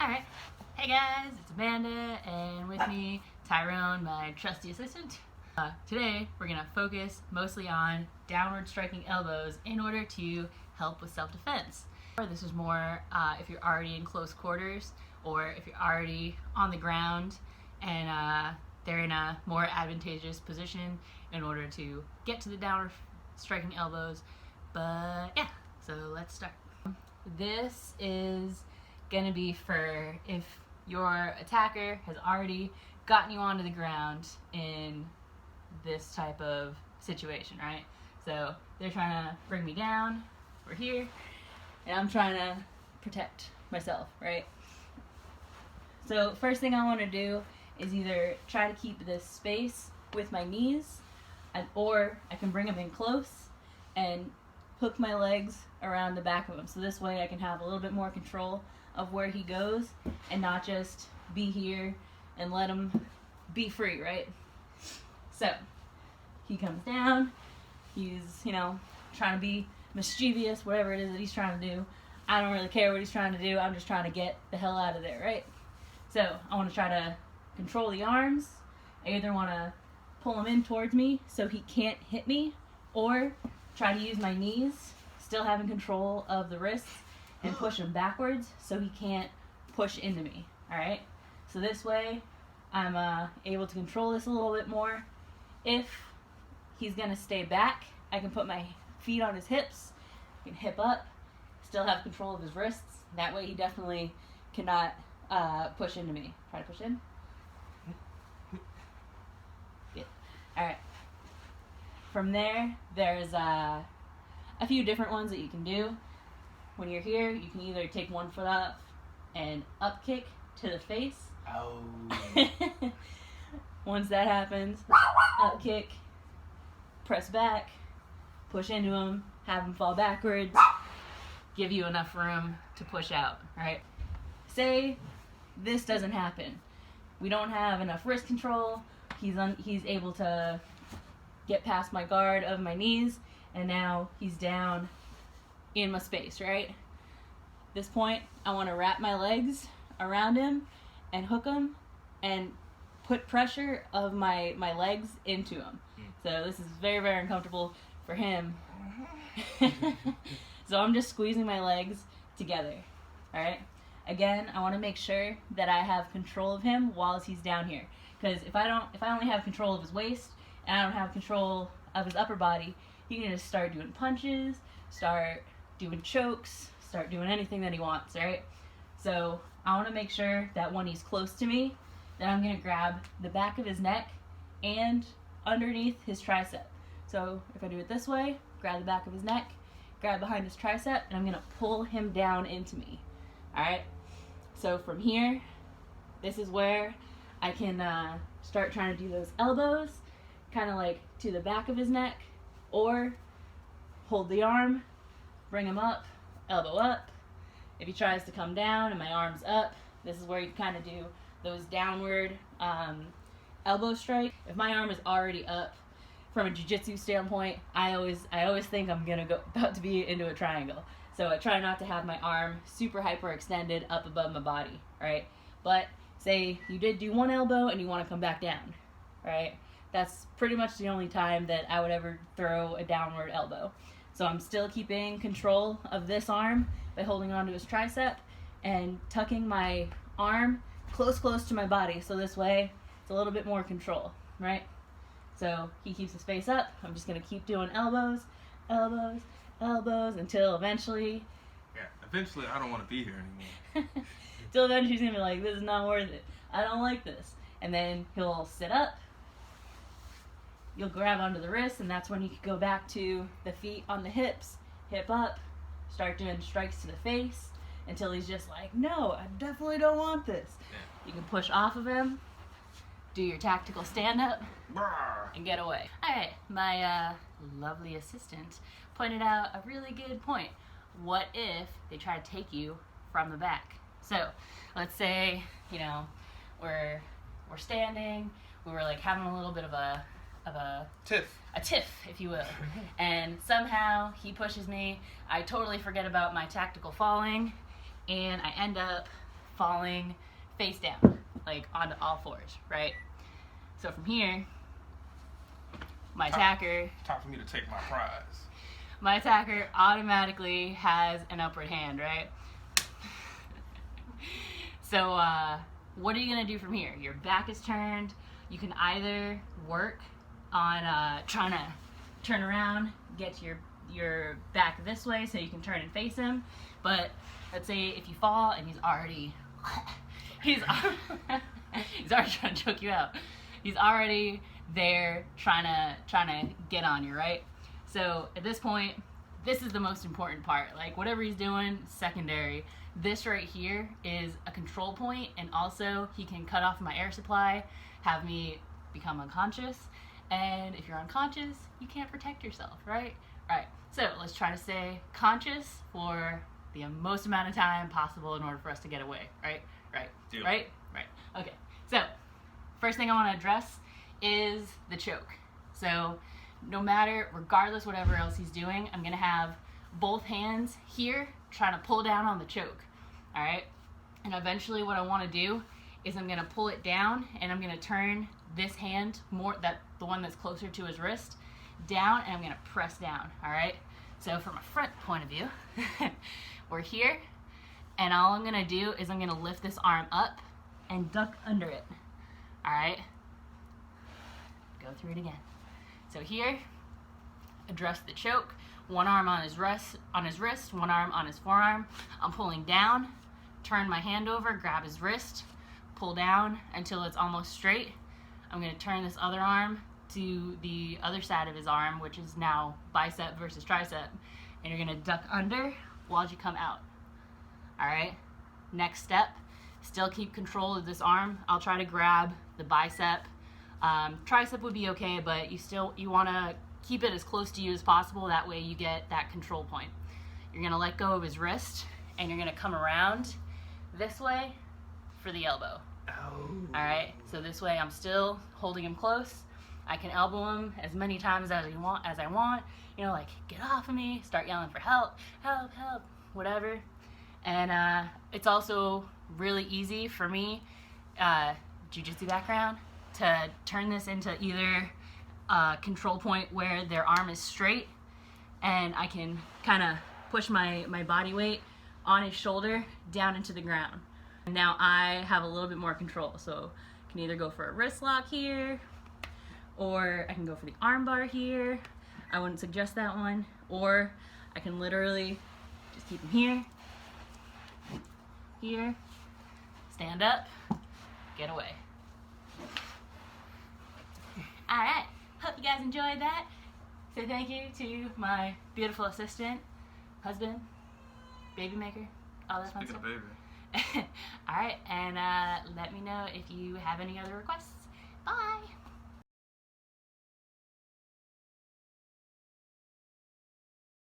Alright, hey guys, it's Amanda, and with me, Tyrone, my trusty assistant. Today, we're going to focus mostly on downward striking elbows in order to help with self-defense. This is more if you're already in close quarters, or if you're already on the ground and they're in a more advantageous position in order to get to the downward striking elbows. But yeah, so let's start. This is going to be for if your attacker has already gotten you onto the ground in this type of situation, right? So they're trying to bring me down, we're here, and I'm trying to protect myself, right? So first thing I want to do is either try to keep this space with my knees, or I can bring them in close and hook my legs around the back of him. So this way I can have a little bit more control of where he goes and not just be here and let him be free, right? So he comes down, he's, trying to be mischievous, whatever it is that he's trying to do. I don't really care what he's trying to do, I'm just trying to get the hell out of there, right? So I want to try to control the arms. I either want to pull him in towards me so he can't hit me, or try to use my knees, still having control of the wrists, and push him backwards so he can't push into me, alright? So this way, I'm able to control this a little bit more. If he's going to stay back, I can put my feet on his hips, I can hip up, still have control of his wrists. That way he definitely cannot push into me. Try to push in. Good. Alright. From there, there's a few different ones that you can do. When you're here, you can either take one foot up and up kick to the face. Oh. Once that happens, up kick, press back, push into him, have him fall backwards, give you enough room to push out, right? Say this doesn't happen. We don't have enough wrist control. He's able to get past my guard of my knees, and now he's down in my space, right? At this point, I want to wrap my legs around him and hook him and put pressure of my legs into him. So this is very, very uncomfortable for him. So I'm just squeezing my legs together, alright? Again, I want to make sure that I have control of him while he's down here. Because if I only have control of his waist and I don't have control of his upper body, he can just start doing punches, start doing chokes, start doing anything that he wants, right? So I want to make sure that when he's close to me, that I'm going to grab the back of his neck and underneath his tricep. So if I do it this way, grab the back of his neck, grab behind his tricep, and I'm going to pull him down into me. Alright? So from here, this is where I can start trying to do those elbows, kind of like to the back of his neck, or hold the arm, bring him up, elbow up. If he tries to come down and my arm's up, this is where you kind of do those downward elbow strike. If my arm is already up, from a jiu-jitsu standpoint, I always think I'm about to be into a triangle. So I try not to have my arm super hyperextended up above my body, right? But say you did do one elbow and you want to come back down, right? That's pretty much the only time that I would ever throw a downward elbow. So I'm still keeping control of this arm by holding onto his tricep and tucking my arm close to my body. So this way it's a little bit more control, right? So he keeps his face up. I'm just going to keep doing elbows, elbows, elbows until eventually... Yeah, eventually I don't want to be here anymore. Until eventually he's going to be like, this is not worth it. I don't like this. And then he'll sit up. You'll grab onto the wrist, and that's when you can go back to the feet on the hips, hip up, start doing strikes to the face until he's just like, no, I definitely don't want this. Yeah. You can push off of him, do your tactical stand-up, and get away. Alright, my lovely assistant pointed out a really good point. What if they try to take you from the back? So, let's say, we're standing, we were like having a little bit of a tiff, if you will. And somehow he pushes me. I totally forget about my tactical falling, and I end up falling face down, like onto all fours, right? So from here, my attacker Time for me to take my prize. my attacker automatically has an upward hand, right? So what are you gonna do from here? Your back is turned. You can either work on trying to turn around, get your back this way so you can turn and face him. But let's say if you fall and he's already trying to choke you out. He's already there trying to get on you, right? So at this point, this is the most important part. Like whatever he's doing, secondary. This right here is a control point, and also he can cut off my air supply, have me become unconscious, and if you're unconscious, you can't protect yourself, right? Alright, so let's try to stay conscious for the most amount of time possible in order for us to get away, right? Deal. Right? Okay, so first thing I want to address is the choke. So no matter, regardless whatever else he's doing, I'm going to have both hands here trying to pull down on the choke, all right? And eventually what I want to do is I'm going to pull it down, and I'm going to turn this hand, the one that's closer to his wrist, down, and I'm going to press down, all right? So from a front point of view, we're here, and all I'm going to do is I'm going to lift this arm up and duck under it, all right? Go through it again. So here, address the choke. One arm on his wrist, one arm on his forearm. I'm pulling down, turn my hand over, grab his wrist, pull down until it's almost straight. I'm going to turn this other arm to the other side of his arm, which is now bicep versus tricep. And you're going to duck under while you come out. All right? Next step, still keep control of this arm. I'll try to grab the bicep. Tricep would be okay, but you want to keep it as close to you as possible. That way you get that control point. You're going to let go of his wrist, and you're going to come around this way for the elbow. Oh. All right, so this way I'm still holding him close. I can elbow him as many times as I want. You know, like, get off of me, start yelling for help, help, help, whatever. And it's also really easy for me, jiu-jitsu background, to turn this into either a control point where their arm is straight, and I can kind of push my body weight on his shoulder down into the ground. And now I have a little bit more control, so I can either go for a wrist lock here, or I can go for the arm bar here. I wouldn't suggest that one. Or I can literally just keep him here, stand up, get away. Alright, hope you guys enjoyed that. So thank you to my beautiful assistant, husband, baby maker, all that fun Speaking stuff. of baby. Alright, and let me know if you have any other requests. Bye!